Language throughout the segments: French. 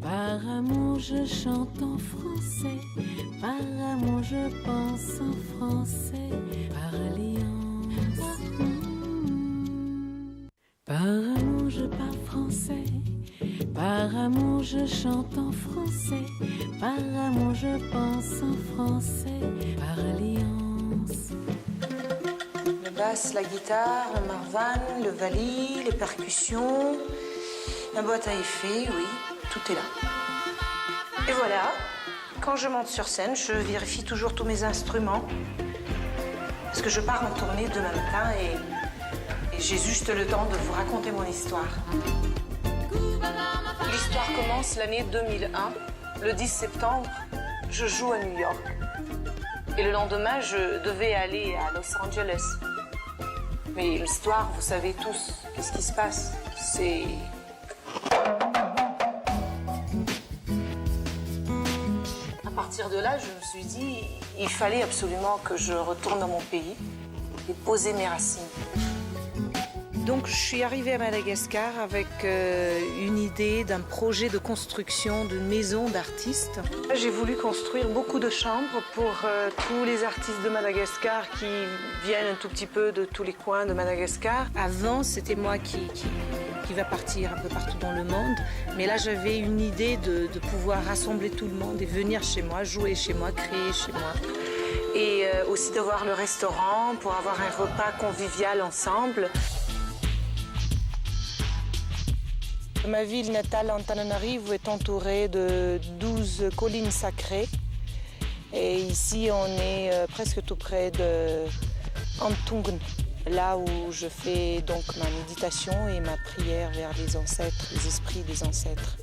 Par amour je chante en français, par amour je pense en français, par alliance. Par amour je parle français, par amour je chante en français, par amour je pense en français, par alliance. Le basse, la guitare, le marvan, le vali, les percussions, la boîte à effets, oui, tout est là. Et voilà, quand je monte sur scène, je vérifie toujours tous mes instruments. Parce que je pars en tournée demain matin et j'ai juste le temps de vous raconter mon histoire. L'histoire commence l'année 2001. Le 10 septembre, je joue à New York. Et le lendemain, je devais aller à Los Angeles. Mais l'histoire, vous savez tous, qu'est-ce qui se passe? C'est... À partir de là, je me suis dit, il fallait absolument que je retourne dans mon pays et poser mes racines. Donc, je suis arrivée à Madagascar avec une idée d'un projet de construction d'une maison d'artistes. J'ai voulu construire beaucoup de chambres pour tous les artistes de Madagascar qui viennent un tout petit peu de tous les coins de Madagascar. Avant, c'était moi qui va partir un peu partout dans le monde. Mais là, j'avais une idée de pouvoir rassembler tout le monde et venir chez moi, jouer chez moi, créer chez moi. Et aussi d'avoir le restaurant pour avoir un repas convivial ensemble. Ma ville natale, Antananarivo, est entourée de 12 collines sacrées. Et ici, on est presque tout près de Antungn, là où je fais donc ma méditation et ma prière vers les ancêtres, les esprits des ancêtres.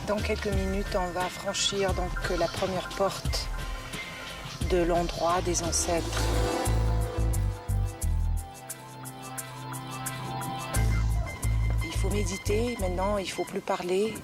Dans quelques minutes, on va franchir donc la première porte de l'endroit des ancêtres. Il faut méditer, maintenant il ne faut plus parler.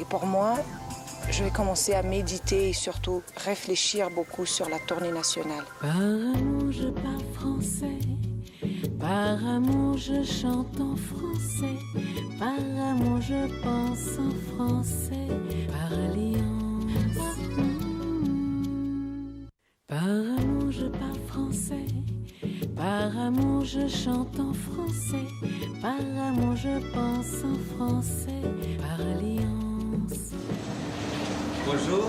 Et pour moi, je vais commencer à méditer et surtout réfléchir beaucoup sur la tournée nationale. Par amour je parle français, par amour je chante en français, par amour je pense en français, par alliance. Par amour je parle français, par amour je chante en français, par amour je pense en français, par alliance. Bonjour,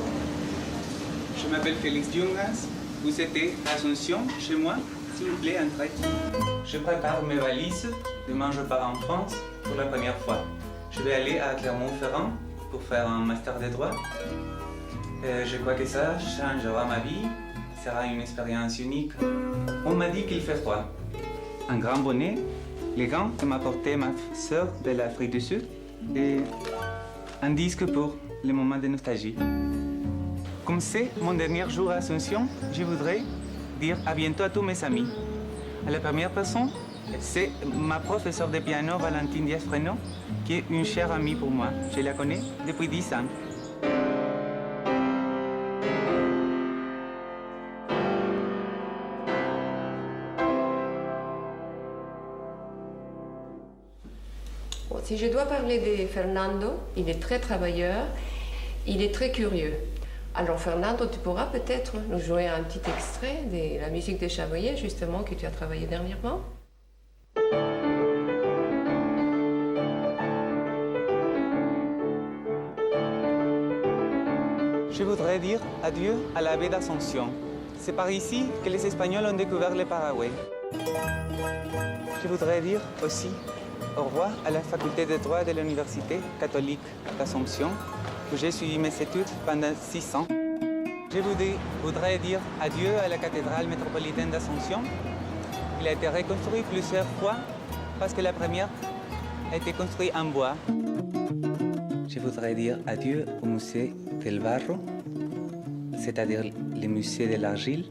je m'appelle Félix Dioungas. Vous êtes à Asunción, chez moi. S'il vous plaît, entrez. Je prépare mes valises. Demain, je pars en France pour la première fois. Je vais aller à Clermont-Ferrand pour faire un master de droit. Je crois que ça changera ma vie. Ce sera une expérience unique. On m'a dit qu'il fait froid. Un grand bonnet, les gants que m'a apporté ma sœur de l'Afrique du Sud et un disque pour les moments de nostalgie. Comme c'est mon dernier jour à Asunción, je voudrais dire à bientôt à tous mes amis. À la première personne, c'est ma professeure de piano, Valentine Diaz-Freno, qui est une chère amie pour moi. Je la connais depuis 10 ans. Si je dois parler de Fernando, il est très travailleur, il est très curieux. Alors Fernando, tu pourras peut-être nous jouer un petit extrait de la musique de Chavoyer, justement, que tu as travaillé dernièrement? Je voudrais dire adieu à la baie d'Ascension. C'est par ici que les Espagnols ont découvert le Paraguay. Je voudrais dire aussi au revoir à la faculté de droit de l'Université catholique d'Assomption, où j'ai suivi mes études pendant 6 ans. Je voudrais dire adieu à la cathédrale métropolitaine d'Assomption. Il a été reconstruit plusieurs fois parce que la première a été construite en bois. Je voudrais dire adieu au musée del Barro, c'est-à-dire le musée de l'argile.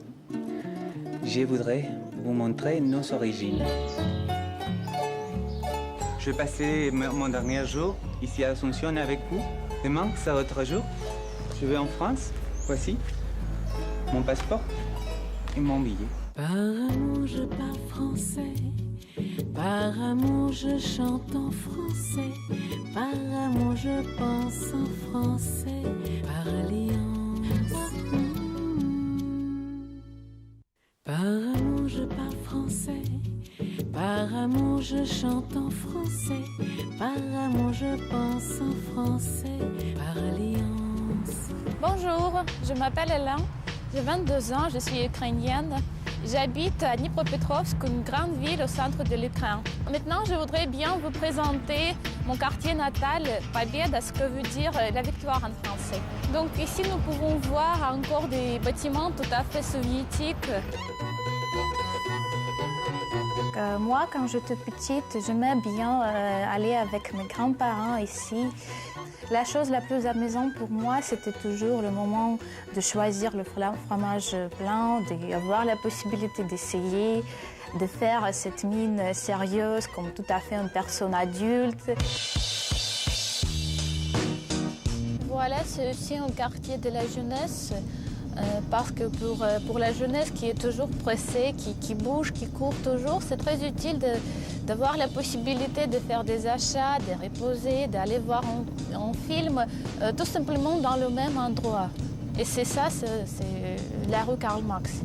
Je voudrais vous montrer nos origines. Je vais passer mon dernier jour ici à Asunción avec vous. Demain, c'est autre jour. Je vais en France. Voici mon passeport et mon billet. Par amour je parle français, Par amour, je chante en français. Par amour, je pense en français. Par alliance. Par amour, je parle français. Par amour, je chante en français. Par amour, je pense en français. Par alliance. Bonjour, je m'appelle Hélène, j'ai 22 ans, je suis ukrainienne. J'habite à Dnipropetrovsk, une grande ville au centre de l'Ukraine. Maintenant, je voudrais bien vous présenter mon quartier natal, Победа, ce que veut dire la victoire en français. Donc ici, nous pouvons voir encore des bâtiments tout à fait soviétiques. Moi, quand j'étais petite, j'aimais bien aller avec mes grands-parents ici. La chose la plus amusante pour moi, c'était toujours le moment de choisir le fromage blanc, d'avoir la possibilité d'essayer, de faire cette mine sérieuse comme tout à fait une personne adulte. Voilà, c'est aussi un quartier de la jeunesse. Parce que pour la jeunesse qui est toujours pressée, qui bouge, qui court toujours, c'est très utile d'avoir la possibilité de faire des achats, de reposer, d'aller voir un film, tout simplement dans le même endroit. Et c'est ça, c'est la rue Karl Marx.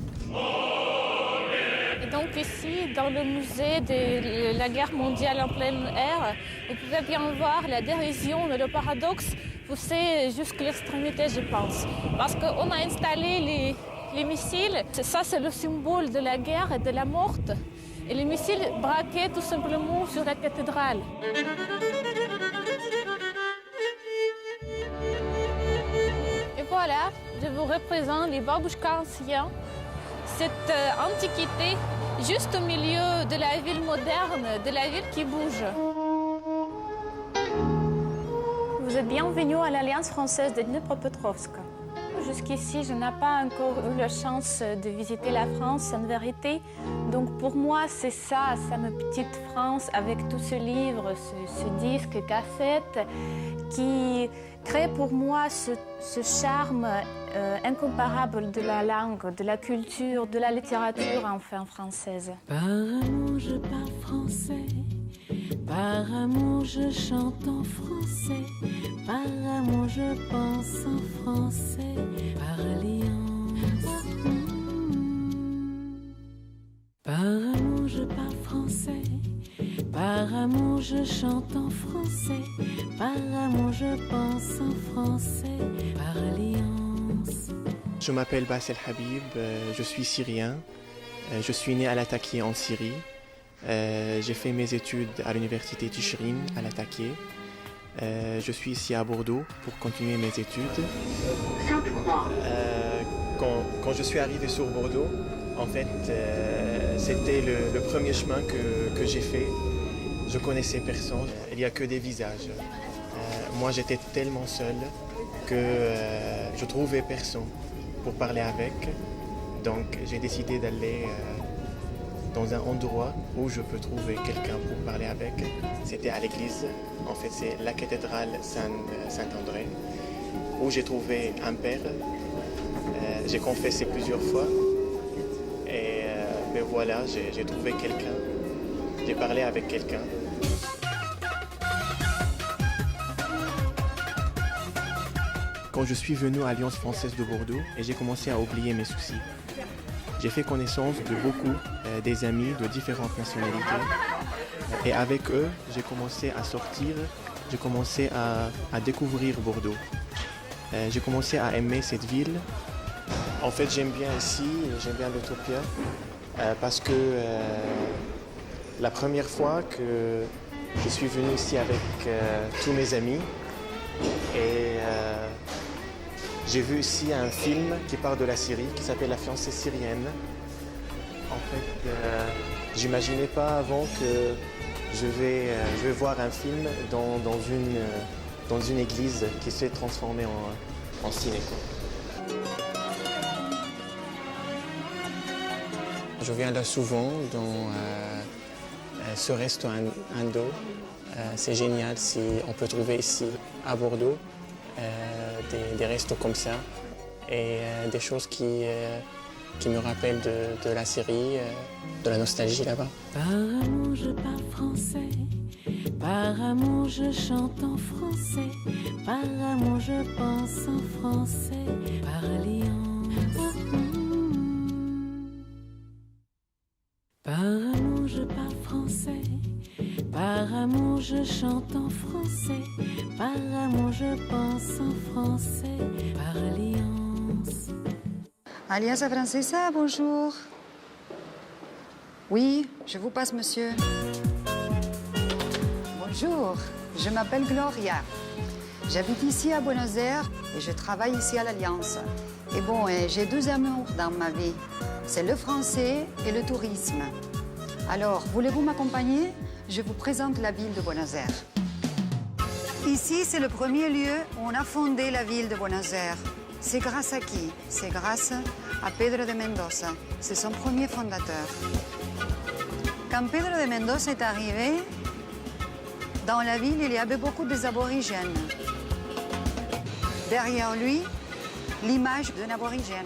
Et donc ici, dans le musée de la guerre mondiale en plein air, vous pouvez bien voir la dérision, le paradoxe poussé jusqu'à l'extrémité, je pense. Parce qu'on a installé les missiles, ça c'est le symbole de la guerre et de la mort. Et les missiles braquaient tout simplement sur la cathédrale. Et voilà, je vous représente les babouchkas anciens. Cette antiquité, juste au milieu de la ville moderne, de la ville qui bouge. Vous êtes bienvenue à l'Alliance française de Dnipropetrovsk. Jusqu'ici, je n'ai pas encore eu la chance de visiter la France, en vérité. Donc pour moi, c'est ça ma petite France, avec tous ces livres, ce disque, cassette, qui crée pour moi ce charme incomparable de la langue, de la culture, de la littérature enfin française. Par amour, je parle français. Par amour, je chante en français. Par amour, je pense en français. Par alliance. Par amour, je parle français. Par amour, je chante en français. Par amour, je pense en français. Par alliance. Je m'appelle Bassel Habib, je suis syrien. Je suis né à Latakia en Syrie. J'ai fait mes études à l'université Tichrin à Latakia. Je suis ici à Bordeaux pour continuer mes études. Quand je suis arrivé sur Bordeaux, en fait, c'était le premier chemin que j'ai fait. Je connaissais personne, il n'y a que des visages. Moi, j'étais tellement seul que je trouvais personne pour parler avec. Donc, j'ai décidé d'aller dans un endroit où je peux trouver quelqu'un pour parler avec. C'était à l'église, en fait c'est la cathédrale Saint-André, où j'ai trouvé un père. J'ai confessé plusieurs fois et voilà, j'ai trouvé quelqu'un, j'ai parlé avec quelqu'un. Quand je suis venu à l'Alliance française de Bordeaux, et j'ai commencé à oublier mes soucis. J'ai fait connaissance de beaucoup des amis de différentes nationalités. Et avec eux, j'ai commencé à sortir, j'ai commencé à découvrir Bordeaux. J'ai commencé à aimer cette ville. En fait, j'aime bien ici, j'aime bien l'Utopia, parce que la première fois que je suis venu ici avec tous mes amis, et j'ai vu ici un film qui parle de la Syrie, qui s'appelle La fiancée syrienne. En fait, j'imaginais pas avant que je vais voir un film dans une église qui s'est transformée en ciné. Je viens là souvent dans ce resto indo. C'est génial si on peut trouver ici à Bordeaux des restos comme ça et des choses qui qui me rappellent de la Syrie, de la nostalgie là-bas. Par amour, je parle français. Par amour, je chante en français. Par amour, je pense en français. Par alliance. Par amour, je parle français. Par amour, je chante en français. Par amour, je pense en français. Par alliance. Alianza Francesa, bonjour. Oui, je vous passe, monsieur. Bonjour, je m'appelle Gloria. J'habite ici à Buenos Aires et je travaille ici à l'Alliance. Et bon, j'ai deux amours dans ma vie. C'est le français et le tourisme. Alors, voulez-vous m'accompagner? Je vous présente la ville de Buenos Aires. Ici, c'est le premier lieu où on a fondé la ville de Buenos Aires. C'est grâce à qui? C'est grâce à Pedro de Mendoza. C'est son premier fondateur. Quand Pedro de Mendoza est arrivé, dans la ville, il y avait beaucoup d'aborigènes. Derrière lui, l'image d'un aborigène.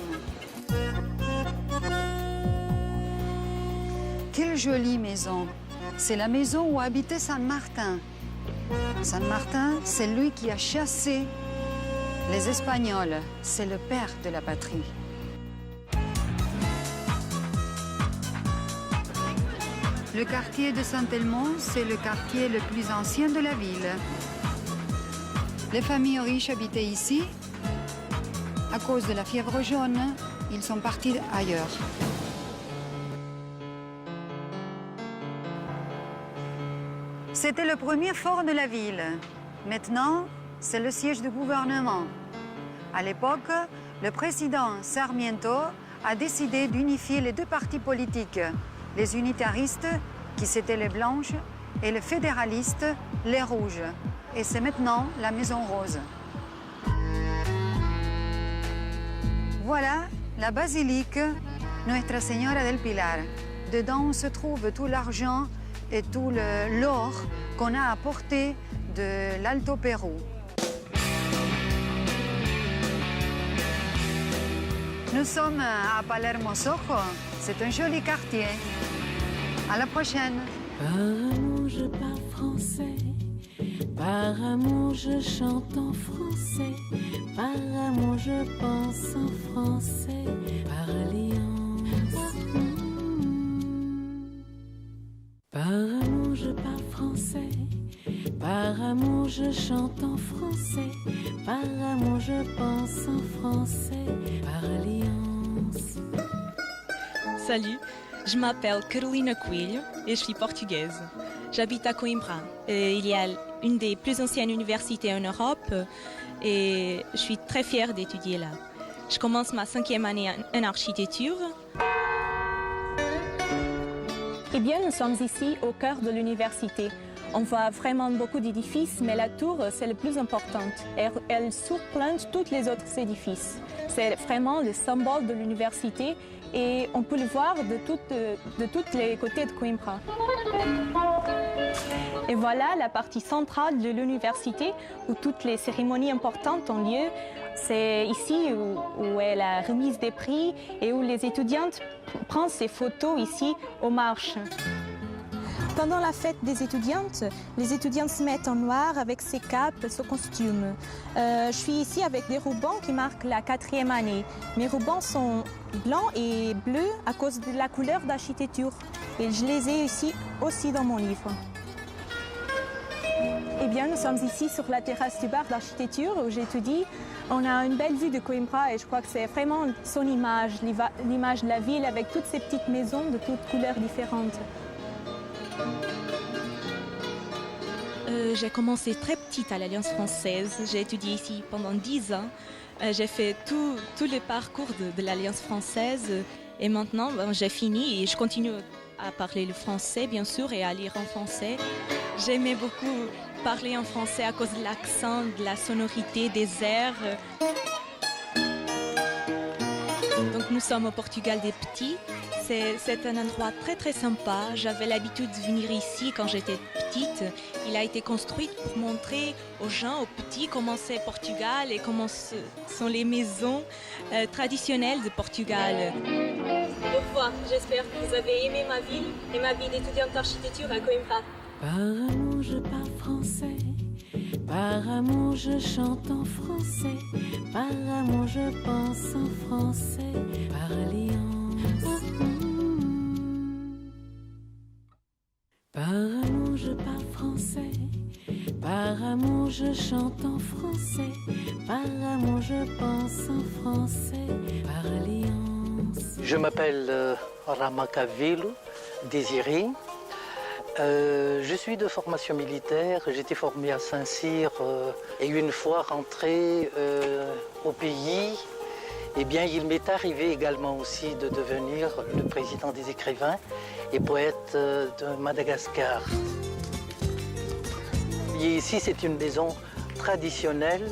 Quelle jolie maison! C'est la maison où habitait San Martin. San Martin, c'est lui qui a chassé les Espagnols. C'est le père de la patrie. Le quartier de Saint-Elmont, c'est le quartier le plus ancien de la ville. Les familles riches habitaient ici. À cause de la fièvre jaune, ils sont partis ailleurs. C'était le premier fort de la ville. Maintenant, c'est le siège du gouvernement. À l'époque, le président Sarmiento a décidé d'unifier les deux partis politiques, les unitaristes, qui c'étaient les blanches, et les fédéralistes, les rouges. Et c'est maintenant la Maison Rose. Voilà la basilique Nuestra Señora del Pilar. Dedans se trouve tout l'argent et tout l'or qu'on a apporté de l'Alto Pérou. Nous sommes à Palermo Soho. C'est un joli quartier. À la prochaine. Par amour, je parle français. Par amour, je chante en français. Par amour, je pense en français. Par alliance. Par amour, je parle français. Par amour, je chante en français. Par amour, je pense en français. Par alliance. Salut, je m'appelle Carolina Coelho et je suis portugaise. J'habite à Coimbra. Il y a une des plus anciennes universités en Europe et je suis très fière d'étudier là. Je commence ma 5e année en architecture. Eh bien, nous sommes ici au cœur de l'université. On voit vraiment beaucoup d'édifices, mais la tour, c'est le plus importante. Elle surplombe tous les autres édifices. C'est vraiment le symbole de l'université et on peut le voir de tous les côtés de Coimbra. Et voilà la partie centrale de l'université où toutes les cérémonies importantes ont lieu. C'est ici où est la remise des prix et où les étudiantes prennent ces photos ici aux marches. Pendant la fête des étudiantes, les étudiantes se mettent en noir avec ses capes, ce costume. Je suis ici avec des rubans qui marquent la 4e année. Mes rubans sont blancs et bleus à cause de la couleur d'architecture. Et je les ai ici aussi dans mon livre. Eh bien, nous sommes ici sur la terrasse du bar d'architecture où j'étudie. On a une belle vue de Coimbra et je crois que c'est vraiment son image, l'image de la ville avec toutes ces petites maisons de toutes couleurs différentes. J'ai commencé très petite à l'Alliance française. J'ai étudié ici pendant 10 ans. J'ai fait tout le parcours de l'Alliance française et maintenant j'ai fini et je continue à parler le français bien sûr et à lire en français. J'aimais beaucoup parler en français à cause de l'accent, de la sonorité, des airs. Donc nous sommes au Portugal des petits. C'est un endroit très très sympa. J'avais l'habitude de venir ici quand j'étais petite. Il a été construit pour montrer aux gens, aux petits, comment c'est Portugal et comment sont les maisons traditionnelles de Portugal. Au revoir, j'espère que vous avez aimé ma ville et ma vie d'étudiante d'architecture à Coimbra. Par amour je parle français, par amour je chante en français, par amour je pense en français, par alliance. Par amour je parle français, par amour je chante en français, par amour je pense en français, par alliance. Je m'appelle Ramakavilu Désiré. Je suis de formation militaire, j'étais formé à Saint-Cyr et une fois rentré au pays, eh bien, il m'est arrivé également aussi de devenir le président des écrivains et poète de Madagascar. Et ici, c'est une maison traditionnelle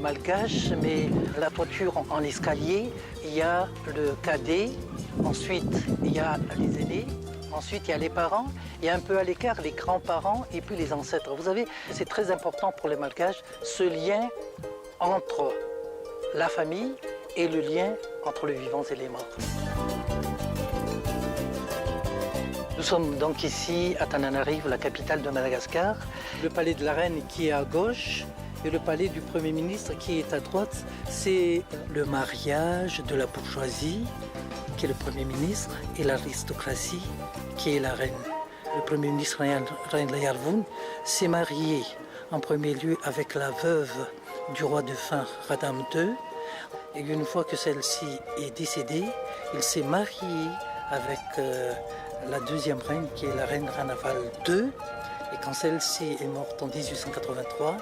malgache, mais la toiture en escalier, il y a le cadet, ensuite il y a les aînés, ensuite il y a les parents, et un peu à l'écart les grands-parents et puis les ancêtres. Vous savez, c'est très important pour les malgaches, ce lien entre la famille et le lien entre les vivants et les morts. Nous sommes donc ici à Tananarive, la capitale de Madagascar. Le palais de la reine qui est à gauche et le palais du Premier ministre qui est à droite. C'est le mariage de la bourgeoisie, qui est le Premier ministre, et l'aristocratie, qui est la reine. Le Premier ministre, Reine Layarvoun, s'est marié en premier lieu avec la veuve du roi de Fin, Radam II. Et une fois que celle-ci est décédée, il s'est marié avec la deuxième reine, qui est la reine Ranaval II. Et quand celle-ci est morte en 1883,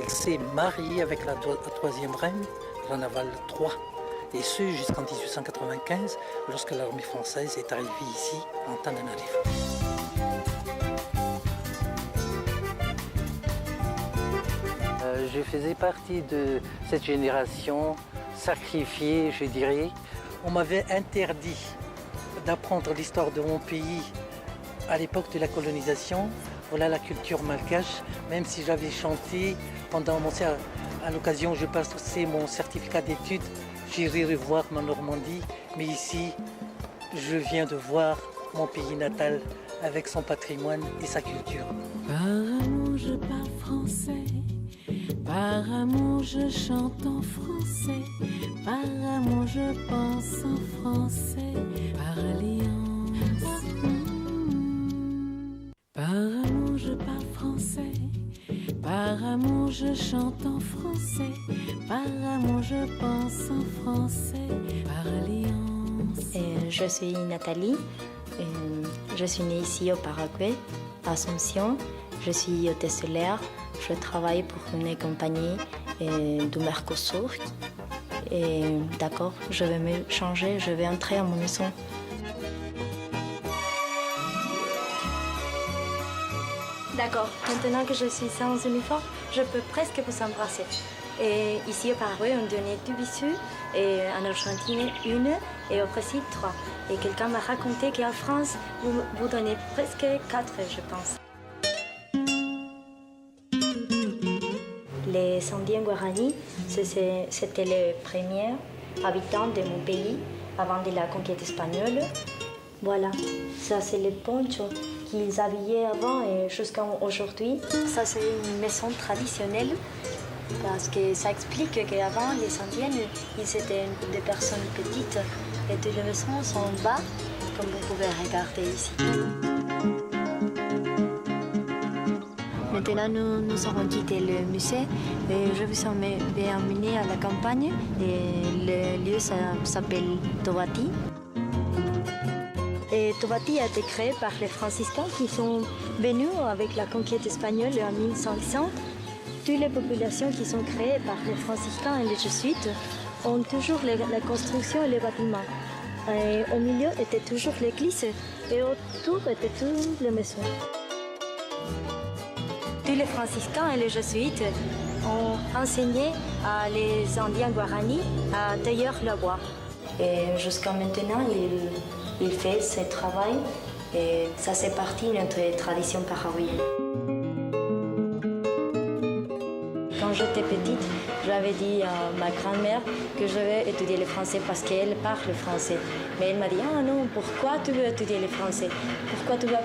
il s'est marié avec la troisième reine, Ranaval III. Et ce jusqu'en 1895, lorsque l'armée française est arrivée ici, en Tananarive. Je faisais partie de cette génération sacrifiée, je dirais. On m'avait interdit d'apprendre l'histoire de mon pays à l'époque de la colonisation. Voilà la culture malgache, même si j'avais chanté pendant à l'occasion, je passais mon certificat d'études, j'irai revoir ma Normandie, mais ici, je viens de voir mon pays natal avec son patrimoine et sa culture. Par amour je parle français, par amour je chante en français, par amour je pense en français, par alliance. Par amour je parle français, par amour je chante en français, par amour je pense en français, par alliance. Je suis Nathalie, je suis née ici au Paraguay, à Asunción. Je suis hôtesse de l'air, je travaille pour une compagnie du Mercosur. Et d'accord, je vais me changer, je vais entrer à mon maison. D'accord, maintenant que je suis sans uniforme, je peux presque vous embrasser. Et ici au Paraguay, on donnait 2 bisous, et en Argentine 1, et au Brésil 3. Et quelqu'un m'a raconté qu'en France, vous donnez presque 4, je pense. Les Indiens Guarani, c'était les premiers habitants de mon pays avant de la conquête espagnole. Voilà, ça c'est les ponchos qu'ils habillaient avant et jusqu'à aujourd'hui. Ça c'est une maison traditionnelle parce que ça explique qu'avant les Indiens, ils étaient des personnes petites et toutes les maisons sont bas, comme vous pouvez regarder ici. Maintenant, nous avons quitté le musée et je vous ai emmené à la campagne. Et le lieu s'appelle Tovati. Et Tovati a été créé par les franciscains qui sont venus avec la conquête espagnole en 1500. Toutes les populations qui sont créées par les franciscains et les jésuites ont toujours la construction et les bâtiments. Et au milieu était toujours l'église et autour étaient toutes les maisons. Tous les franciscains et les jésuites ont enseigné à les Indiens Guarani à tailler le bois. Et jusqu'à maintenant, il fait ce travail. Et ça, c'est partie de notre tradition paraguayenne. Quand j'étais petite, j'avais dit à ma grand-mère que je vais étudier le français parce qu'elle parle français. Mais elle m'a dit « Ah non, pourquoi tu veux étudier le français? Pourquoi tu veux